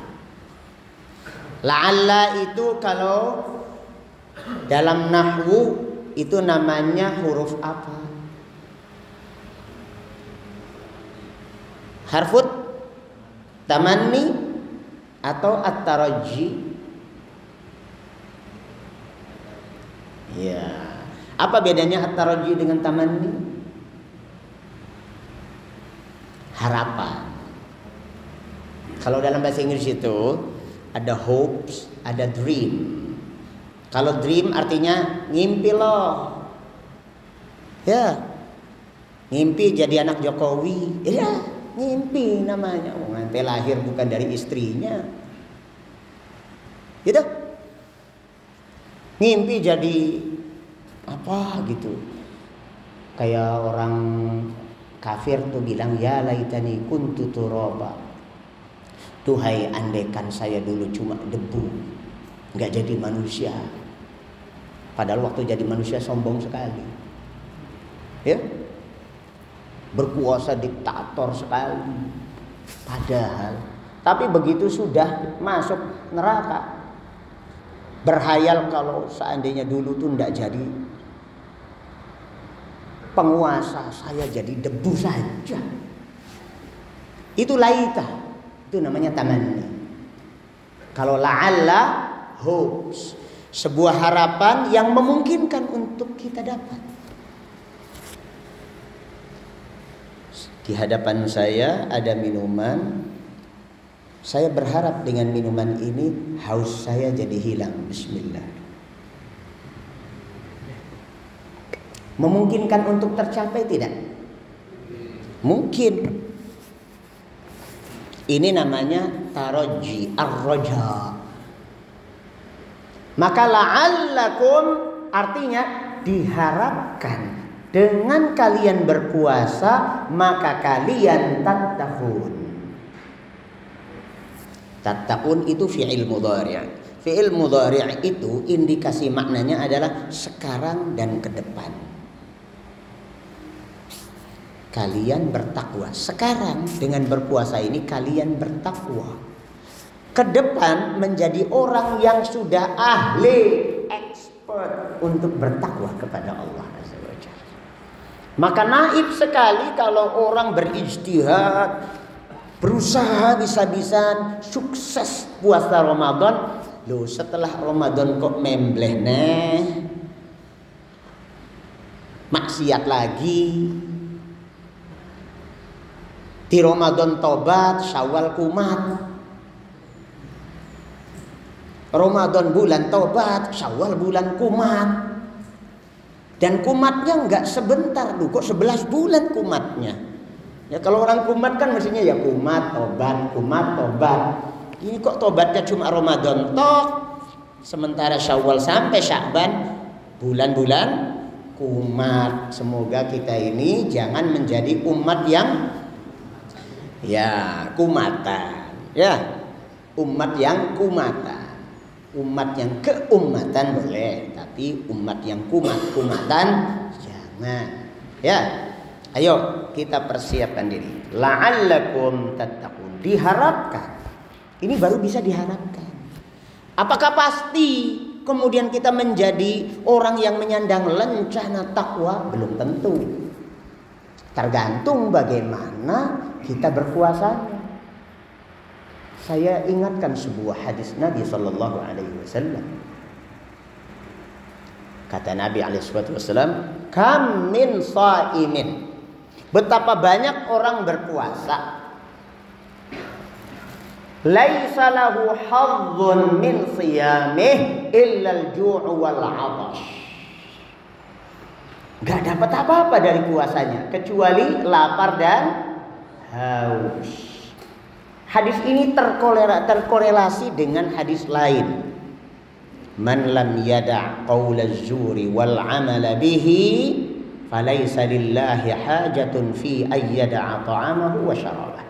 La'alla itu kalau dalam nahwu itu namanya huruf apa? Harfut tamanni atau at-taraji? Ya. Apa bedanya at-taraji dengan tamanni? Harapan. Kalau dalam bahasa Inggris itu ada hopes, ada dream. Kalau dream artinya ngimpi loh. Ya. Ngimpi jadi anak Jokowi. Ya, ngimpi namanya. Oh, nanti lahir bukan dari istrinya. Gitu. Ngimpi jadi apa gitu. Kayak orang kafir tuh bilang ya laitani kuntu turaba. Duhai andaikan saya dulu cuma debu, nggak jadi manusia. Padahal waktu jadi manusia sombong sekali, ya, berkuasa diktator sekali. Padahal, tapi begitu sudah masuk neraka, berhayal kalau seandainya dulu tuh nggak jadi penguasa, saya jadi debu saja. Itu laita. Itu namanya tamanni. Kalau la'alla, hopes, sebuah harapan yang memungkinkan untuk kita dapat. Di hadapan saya ada minuman. Saya berharap dengan minuman ini haus saya jadi hilang. Bismillah. Memungkinkan untuk tercapai tidak? Mungkin. Ini namanya taraji, ar-raja. Maka la'allakum artinya diharapkan dengan kalian berpuasa maka kalian tattaqun. Tattaqun itu fi'il mudhari'. Fi'il mudhari' itu indikasi maknanya adalah sekarang dan ke depan. Kalian bertakwa. Sekarang dengan berpuasa ini kalian bertakwa. Ke depan menjadi orang yang sudah ahli, expert untuk bertakwa kepada Allah Azza wa Jalla. Maka naib sekali kalau orang berijtihad, berusaha bisa-bisan sukses puasa Ramadan. Loh, setelah Ramadan kok membleh nih, maksiat lagi. Di Ramadan tobat, Syawal kumat. Ramadan bulan tobat, Syawal bulan kumat. Dan kumatnya enggak sebentar, kok 11 bulan kumatnya. Ya kalau orang kumat kan mestinya ya kumat, tobat. Ini kok tobatnya cuma Ramadan tok. Sementara Syawal sampai Sya'ban bulan-bulan kumat. Semoga kita ini jangan menjadi umat yang kumatan, umat yang kumatan, umat yang keumatan boleh, tapi umat yang kumatan jangan. Ya, ayo kita persiapkan diri. La'allakum tattaqun, diharapkan. Ini baru bisa diharapkan. Apakah pasti kemudian kita menjadi orang yang menyandang lencana takwa? Belum tentu. Tergantung bagaimana kita berpuasanya. Saya ingatkan sebuah hadis Nabi Sallallahu Alaihi Wasallam. Kata Nabi Alaihi Wasallam, "Kam min shaimin." Betapa banyak orang berpuasa. Laisa lahu hadzun min siyamih illa al-ju' wal 'atash. Gak dapat apa-apa dari puasanya kecuali lapar dan haus. Hadis ini terkorelasi dengan hadis lain. Man lam yada' qaula az-zuri wal 'amala bihi falaysa lillahi hajatun fi ayyada'a ta'amahu wa syarabah.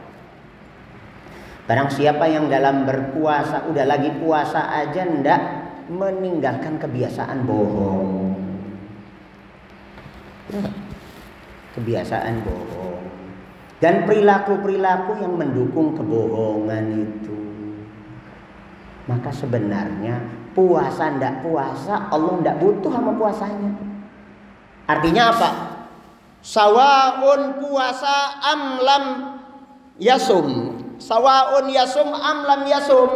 Barang siapa yang dalam berpuasa udah lagi puasa aja ndak meninggalkan kebiasaan bohong. Kebiasaan bohong. dan perilaku-perilaku yang mendukung kebohongan itu. Maka sebenarnya puasa ndak puasa, Allah ndak butuh sama puasanya. Artinya apa? Sawaun puasa amlam yasum, sawaun yasum amlam yasum,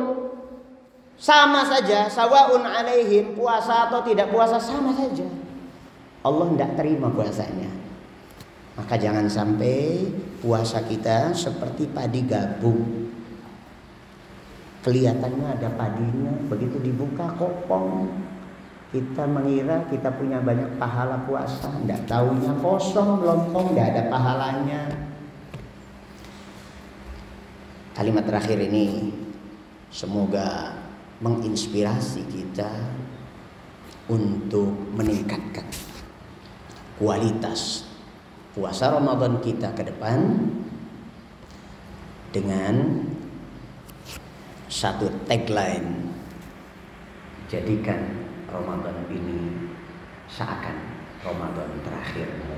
sama saja. Sawaun alaihim, puasa atau tidak puasa sama saja. Allah ndak terima puasanya. Maka jangan sampai puasa kita seperti padi gabung. Kelihatannya ada padinya, begitu dibuka kopong, kita mengira kita punya banyak pahala puasa, ndak taunya kosong melompong, ndak ada pahalanya. Kalimat terakhir ini semoga menginspirasi kita untuk meningkatkan kualitas puasa Ramadan kita ke depan dengan satu tagline, jadikan Ramadan ini seakan Ramadan terakhirmu.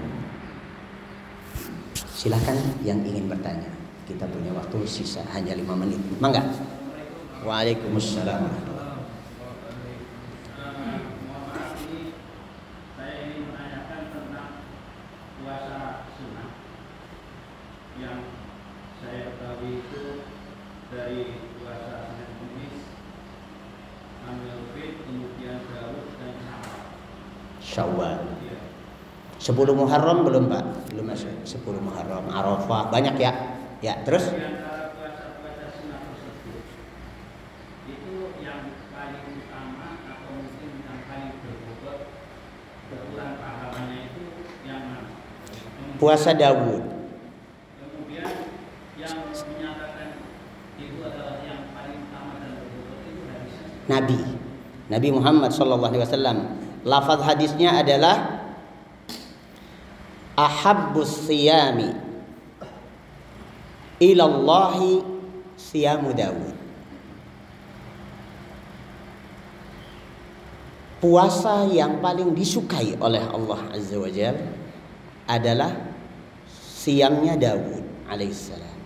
Silakan yang ingin bertanya. Kita punya waktu sisa hanya 5 menit. Mangga. Waalaikumsalam. Saya ingin menanyakan tentang puasa sunnah yang saya ketahui itu dari puasa Senin Kamis, Amil Fitr, kemudian Daud dan Syawal. 10 Muharram belum Pak? Belum masuk. 10 Muharram, Arafah, banyak ya. Ya, terus? Di antara puasa-puasa sunnah tersebut, itu yang paling utama atau mungkin yang paling berbobot berulang pahalanya itu yang mana? Puasa Daud. Kemudian yang menyatakan itu adalah yang paling utama dan berbobot itu hadisnya Nabi Muhammad SAW. Lafaz hadisnya adalah ahabbus siyami ilallahi siyamu Daud. Puasa yang paling disukai oleh Allah Azza wa Jalla adalah siamnya Daud alaihissalam.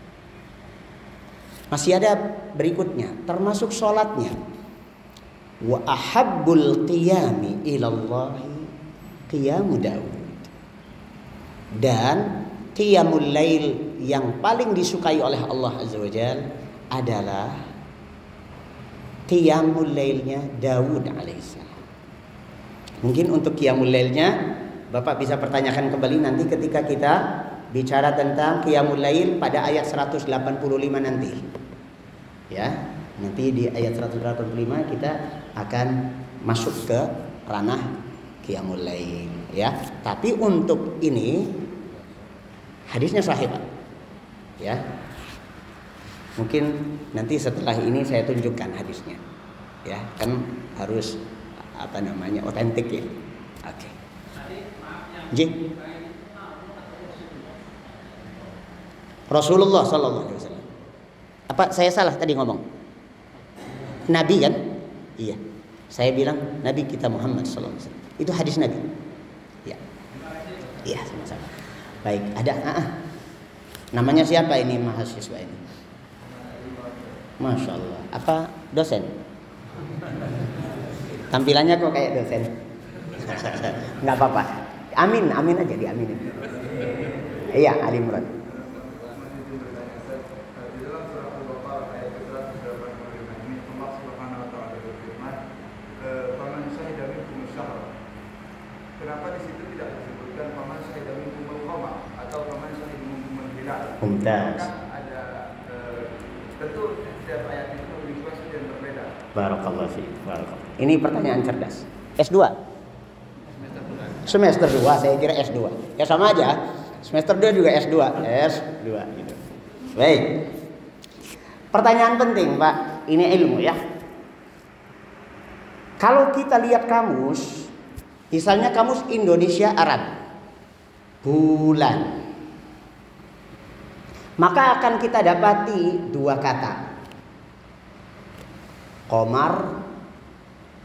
Masih ada berikutnya, termasuk sholatnya. Wa ahabbul qiyami ilallahi qiyamu Daud. Dan qiyamul lail yang paling disukai oleh Allah Azza wa Jalla adalah qiyamul lailnya Daud alaihissalam. Mungkin untuk qiyamul lailnya Bapak bisa pertanyakan kembali nanti ketika kita bicara tentang qiyamul lail pada ayat 185 nanti. Ya, nanti di ayat 185 kita akan masuk ke ranah qiyamul lail ya. Tapi untuk ini hadisnya sahih Pak. Ya. Mungkin nanti setelah ini saya tunjukkan hadisnya. Ya, kan harus otentik ya. Oke. Ji. Rasulullah sallallahu alaihi wasallam. Apa saya salah tadi ngomong? Nabi kan? Iya. Saya bilang Nabi kita Muhammad sallallahu alaihi wasallam. Itu hadis Nabi. Ya. Iya, sama-sama. Baik, ada namanya siapa ini mahasiswa ini? Masya Allah. Apa dosen? Tampilannya kok kayak dosen? Nggak apa-apa. Amin aja diaminin. Iya, Ali Imran. Kenapa di situ tidak disebutkan paman syahida minkumul qamar atau paman syahida minkumul hilal? Mumtaz. Ada tentu setiap ayat itu memiliki maksud yang berbeda. Barakallahu fiik. Barakallahu. Ini pertanyaan cerdas. S2. Semester 2, saya kira S2. Ya sama aja. Semester 2 juga S2. S2 gitu. Baik. Pertanyaan penting, Pak. Ini ilmu ya. Kalau kita lihat kamus, misalnya kamus Indonesia Arab, bulan, maka akan kita dapati dua kata, qamar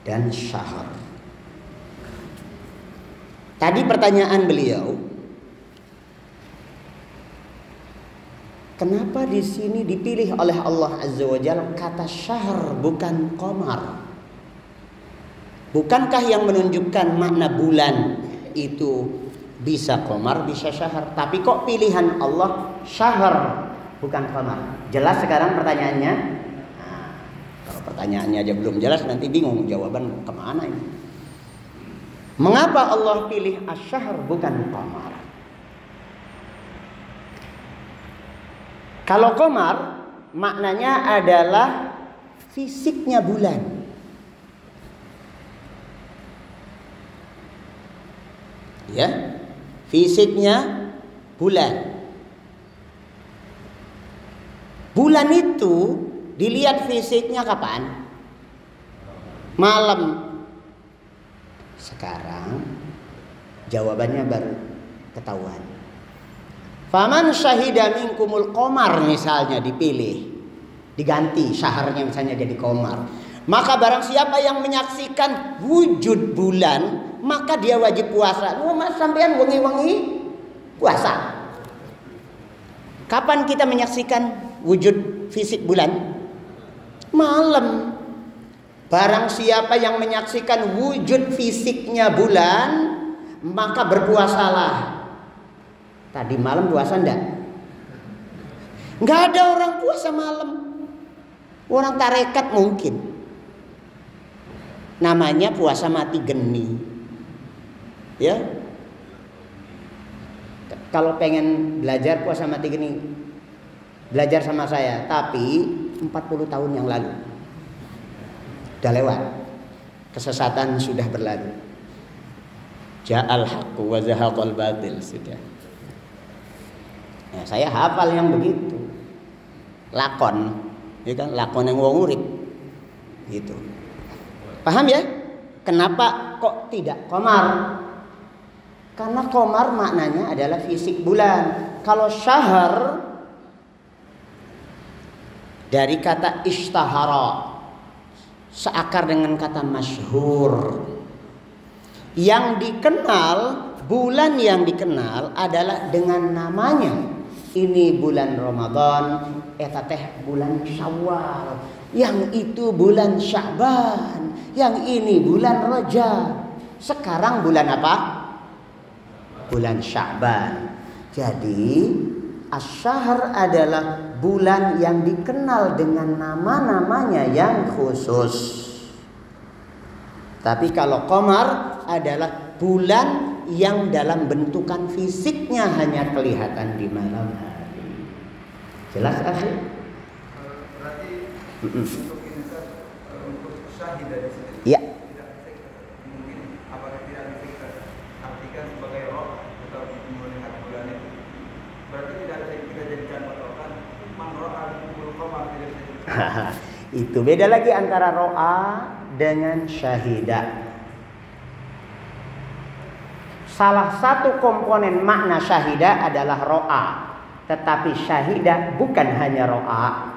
dan syahr. Tadi pertanyaan beliau, Kenapa di sini dipilih oleh Allah Azza wa Jalla kata syahr bukan qamar? Bukankah yang menunjukkan makna bulan itu bisa qamar, bisa syahr? Tapi kok pilihan Allah syahr bukan qamar? Jelas sekarang pertanyaannya? Nah, kalau pertanyaannya aja belum jelas nanti bingung jawaban kemana ini. Mengapa Allah pilih asy-syahr bukan qamar? Kalau qamar maknanya adalah fisiknya bulan. Ya, fisiknya bulan. Bulan itu dilihat fisiknya kapan? Malam. Sekarang jawabannya baru ketahuan. Faman syahida minkumul qamar misalnya dipilih, diganti syahrnya misalnya jadi qamar. Maka barang siapa yang menyaksikan wujud bulan, maka dia wajib puasa. Mas sampean wengi-wengi puasa. Kapan kita menyaksikan wujud fisik bulan? Malam. Barang siapa yang menyaksikan wujud fisiknya bulan, maka berpuasalah. Tadi malam puasa enggak? Enggak ada orang puasa malam. Orang tarekat mungkin. Namanya puasa mati geni. Ya. Kalau pengen belajar puasa mati geni, belajar sama saya, tapi 40 tahun yang lalu. Udah lewat. Kesesatan sudah berlalu. Ja'al haqqu wa zahaqal batil sudah. Nah, saya hafal yang begitu. Lakon, ya kan? Lakon yang wong urip. Gitu. Paham ya? Kenapa kok tidak qamar? Karena qamar maknanya adalah fisik bulan. Kalau syahr dari kata ishtahara, seakar dengan kata masyhur. Yang dikenal, bulan yang dikenal adalah dengan namanya. Ini bulan Ramadan, eta teh bulan Syawal, yang itu bulan Sya'ban, yang ini bulan Rajab. Sekarang bulan apa? Bulan Sya'ban. Jadi asy-syahr adalah bulan yang dikenal dengan nama-namanya yang khusus. Tapi kalau qamar adalah bulan yang dalam bentukan fisiknya hanya kelihatan di malam hari. Jelas akhi? Berarti untuk ini untuk syahid dari situ. Iya. Mungkin apakah tidak bisa artikan sebagai roh atau melihat bulan itu? Berarti tidak kita jadikan patokan man ro'a al qamar tidak bisa. Itu beda lagi antara ro'a dengan syahidah. Salah satu komponen makna syahidah adalah ro'a, tetapi syahidah bukan hanya ro'a.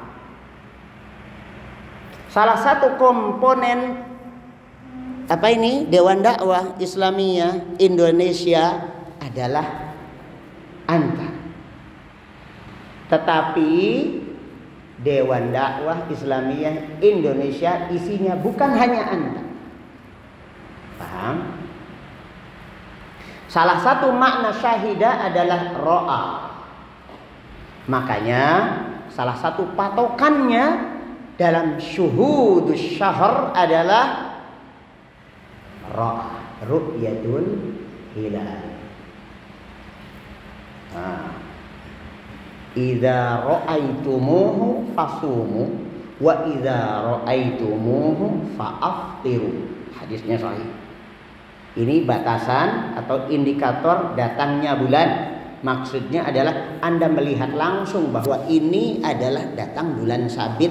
Salah satu komponen apa ini Dewan Dakwah Islamiyah Indonesia adalah anta. Tetapi Dewan Dakwah Islamiyah Indonesia isinya bukan hanya anta. Paham? Salah satu makna syahidah adalah ro'a. Makanya salah satu patokannya dalam syuhudus syahr adalah ro'a, ru'yatul hilal. Idza ra'aitumuhu fasumu wa idza ra'aitumuhu fa'aftiru. Hadisnya sahih. Ini batasan atau indikator datangnya bulan. Maksudnya adalah Anda melihat langsung bahwa ini adalah datang bulan sabit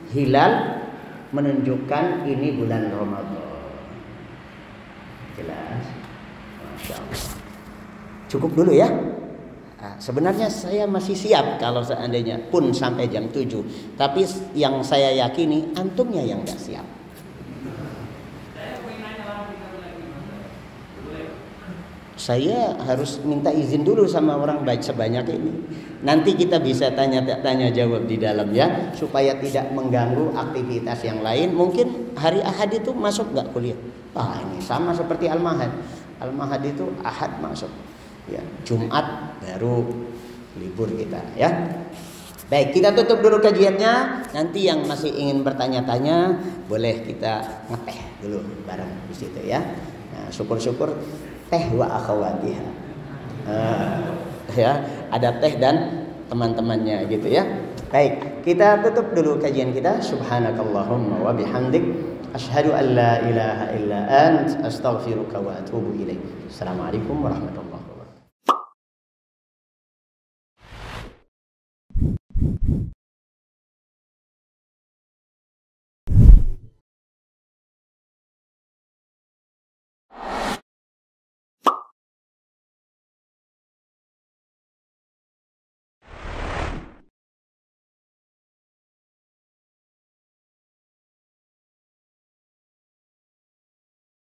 hilal, menunjukkan ini bulan Ramadan. Jelas? Masya Allah. Cukup dulu ya. Sebenarnya saya masih siap kalau seandainya pun sampai jam 7. Tapi yang saya yakini antumnya yang gak siap. saya harus minta izin dulu sama orang baik sebanyak ini. Nanti kita bisa tanya jawab di dalam ya, supaya tidak mengganggu aktivitas yang lain. Mungkin hari Ahad itu masuk nggak kuliah? Ini sama seperti Al-Mahad. Al-Mahad itu Ahad masuk, ya Jumat baru libur kita ya. Baik, kita tutup dulu kajiannya. Nanti yang masih ingin bertanya-tanya boleh kita ngeteh dulu bareng di situ ya. Nah, syukur-syukur teh wa akhawatiha. Ya, ada teh dan teman-temannya gitu ya. Baik, kita tutup dulu kajian kita. Subhanakallahumma wa bihamdik asyhadu an la ilaha illa ant astaghfiruka wa atubu ilaik. Assalamualaikum warahmatullahi wabarakatuh.